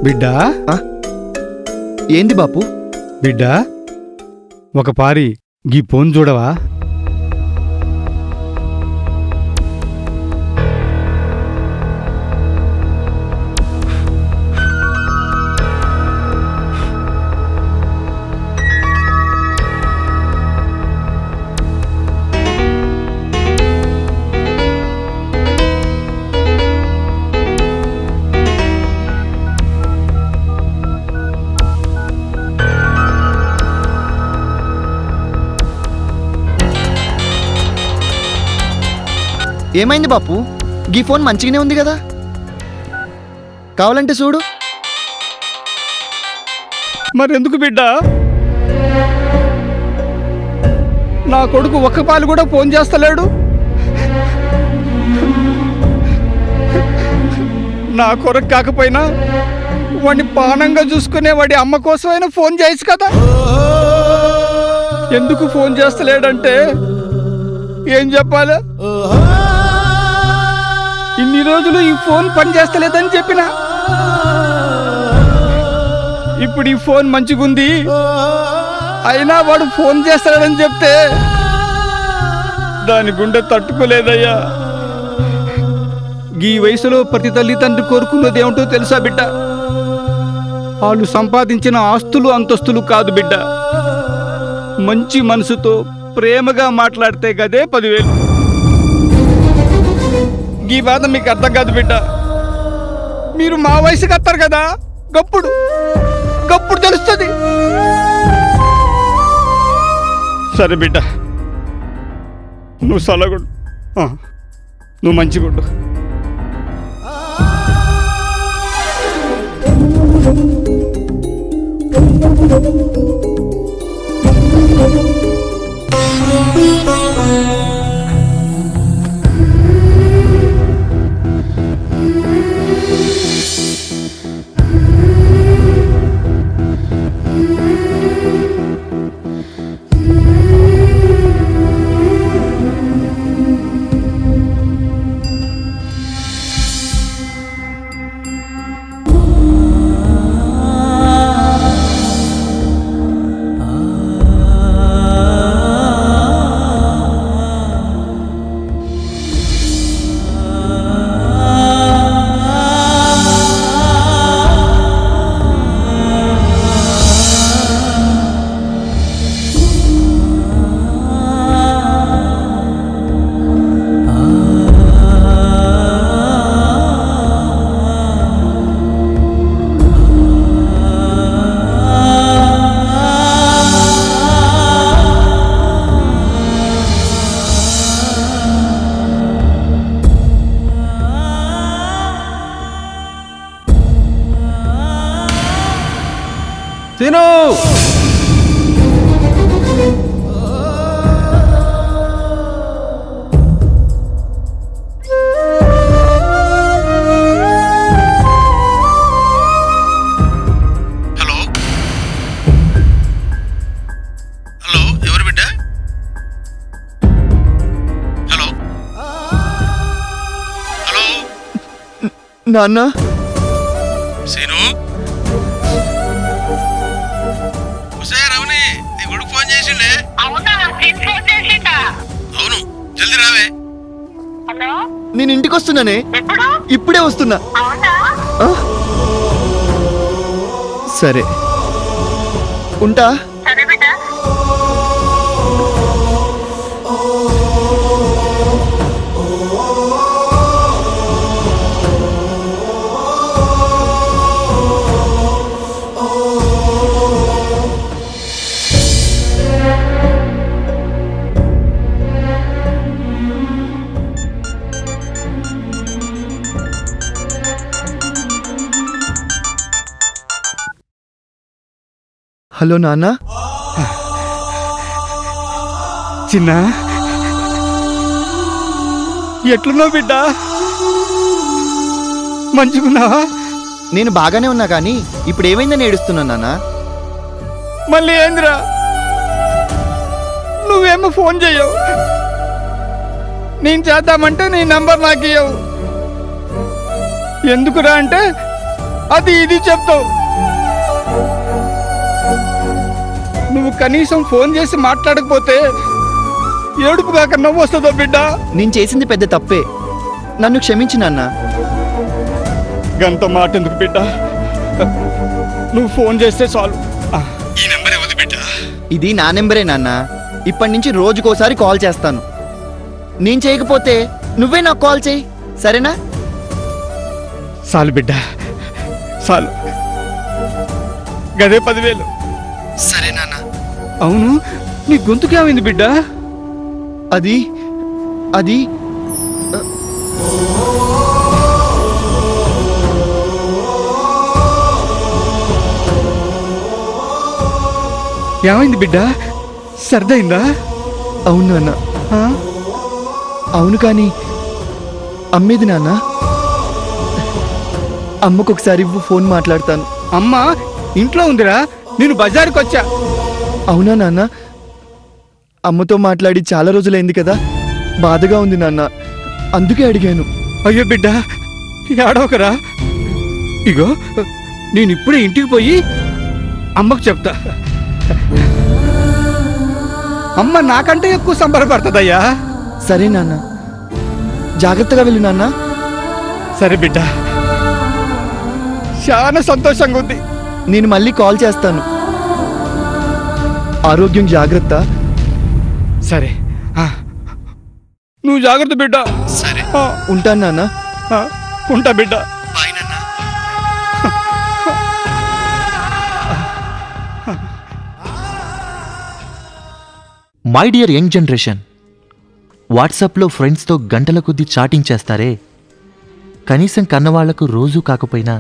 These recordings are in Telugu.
బిడ్డా ఏంది బాపు? బిడ్డా ఒక పారి గీ ఫోన్ చూడవా? ఏమైంది బాపు? గీ ఫోన్ మంచిగానే ఉంది కదా, కావాలంటే చూడు. మరెందుకు బిడ్డా? నా కొడుకు ఒక్క పాలు కూడా ఫోన్ చేస్తలేడు. నా కొరకు కాకపోయినా వాడిని పానంగా చూసుకునే వాడి అమ్మ కోసమైనా ఫోన్ చేయొచ్చు కదా. ఎందుకు ఫోన్ చేస్తలేడంటే ఏం చెప్పాలి? ఇన్ని రోజులు ఈ ఫోన్ పని చేస్తలేదని చెప్పిన, ఇప్పుడు ఈ ఫోన్ మంచిగుంది అయినా వాడు ఫోన్ చేస్తాడని చెప్తే దాని గుండె తట్టుకోలేదయ్యా. ఈ వయసులో ప్రతి తల్లిదండ్రి కోరుకున్నది ఏమిటో తెలుసా బిడ్డ? వాళ్ళు సంపాదించిన ఆస్తులు అంతస్తులు కాదు బిడ్డ, మంచి మనసుతో ప్రేమగా మాట్లాడితే గదే 10,000. ఈ బాధ మీకు అర్థం కాదు బిడ్డ. మీరు మా వయసుకి వస్తారు కదా, గప్పుడు తెలుస్తుంది. సరే బిడ్డ, నువ్వు సలగుడు, నువ్వు మంచిగుండు. నాన్న సీను రమణి నీ కొడుకు ఫోన్ చేసిండే. అవునా నేను ఫోన్ చేసిందా? అవును, జల్దీ రావే. హలో నేను ఇంటికి వస్తున్నానే, ఎప్పుడు? ఇప్పుడే వస్తున్నా. అవునా ఆ? సరే ఉంటా. సరే బిడ్డ. హలో నాన్న. చిన్న ఎట్లున్నావు బిడ్డ? మంచిగున్నావా? నేను బాగానే ఉన్నా కానీ ఇప్పుడు ఏమైందని ఏడుస్తున్నా నాన్న? మళ్ళీ ఏందిరా? నువ్వేమో ఫోన్ చెయ్యవు, నేను చేద్దామంటే నీ నంబర్ నాకు ఇయ్యవు. ఎందుకురా అంటే అది ఇది చెప్తావు. నువ్వు కనీసం ఫోన్ చేసి మాట్లాడకపోతే ఏడుపు కాక నవ్వు వస్తుందో బిడ్డ? నేను చేసింది పెద్ద తప్పే, నన్ను క్షమించు నాన్న. గంత మాట ఎందుకు బిడ్డ? నువ్వు ఫోన్ చేస్తే చాలు. ఈ నెంబర్ ఎవరిది బిడ్డ? ఇది నా నెంబరే నాన్న. ఇప్పటి నుంచి రోజుకోసారి కాల్ చేస్తాను. నేను చేయకపోతే నువ్వే నాకు కాల్ చేయి, సరేనా? చాలు బిడ్డ, చాలు. గదే 10,000. సరే నాన్న. అవును, నీ గొంతుకేమైంది బిడ్డ? అది అది ఏమైంది బిడ్డ? సర్దైందా? అవును నాన్న. ఆ? అవును కానీ అమ్మేది నాన్న. అమ్మకు ఒకసారి ఇవ్వు, ఫోన్ మాట్లాడతాను. అమ్మ ఇంట్లో ఉందిరా, నేను బజారుకి వచ్చా. అవునా నాన్న? అమ్మతో మాట్లాడి చాలా రోజులైంది కదా, బాధగా ఉంది నాన్న, అందుకే అడిగాను. అయ్యో బిడ్డ, ఏడవకరా. ఇగో నేను ఇప్పుడే ఇంటికి పోయి అమ్మకు చెప్తా. అమ్మ నాకంటే ఎక్కువ సంబరపడుతుందయ్యా. సరే నాన్న, జాగ్రత్తగా వెళ్ళు నాన్న. సరే బిడ్డ, చాలా సంతోషంగా ఉంది. నేను మళ్ళీ కాల్ చేస్తాను. ఆరోగ్యం జాగ్రత్త. సరే, నువ్వు జాగ్రత్త బిడ్డ. సరే, ఉంటాను నాన్న. ఉంటా బిడ్డ. బాయ్ నాన్న. మై డియర్ యంగ్ జనరేషన్, వాట్సాప్లో ఫ్రెండ్స్తో గంటల కొద్దీ చాటింగ్ చేస్తారే, కనీసం కన్నవాళ్లకు రోజూ కాకపోయినా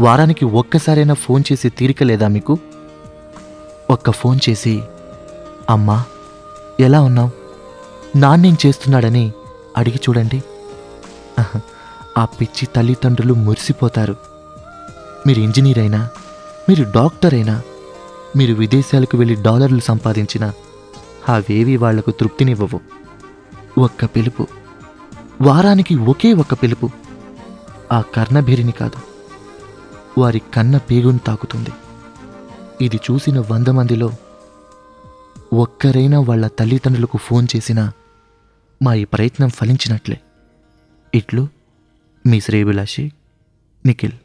వారానికి ఒక్కసారైనా ఫోన్ చేసి తీరిక లేదా మీకు? ఒక్క ఫోన్ చేసి అమ్మా ఎలా ఉన్నావు, నాన్నేం చేస్తున్నాడని అడిగి చూడండి. ఆ పిచ్చి తల్లిదండ్రులు మురిసిపోతారు. మీరు ఇంజనీర్ అయినా, మీరు డాక్టర్ అయినా, మీరు విదేశాలకు వెళ్ళి డాలర్లు సంపాదించినా అవేవి వాళ్లకు తృప్తినివ్వవు. ఒక్క పిలుపు, వారానికి ఒకే ఒక్క పిలుపు ఆ కర్ణభేరిని కాదు, వారి కన్న పేగును తాకుతుంది. ఇది చూసిన 100 మందిలో ఒక్కరైనా వాళ్ళ తల్లిదండ్రులకు ఫోన్ చేసినా మా ఈ ప్రయత్నం ఫలించినట్లే. ఇట్లు మీ శ్రేయభిలాషి నిఖిల్.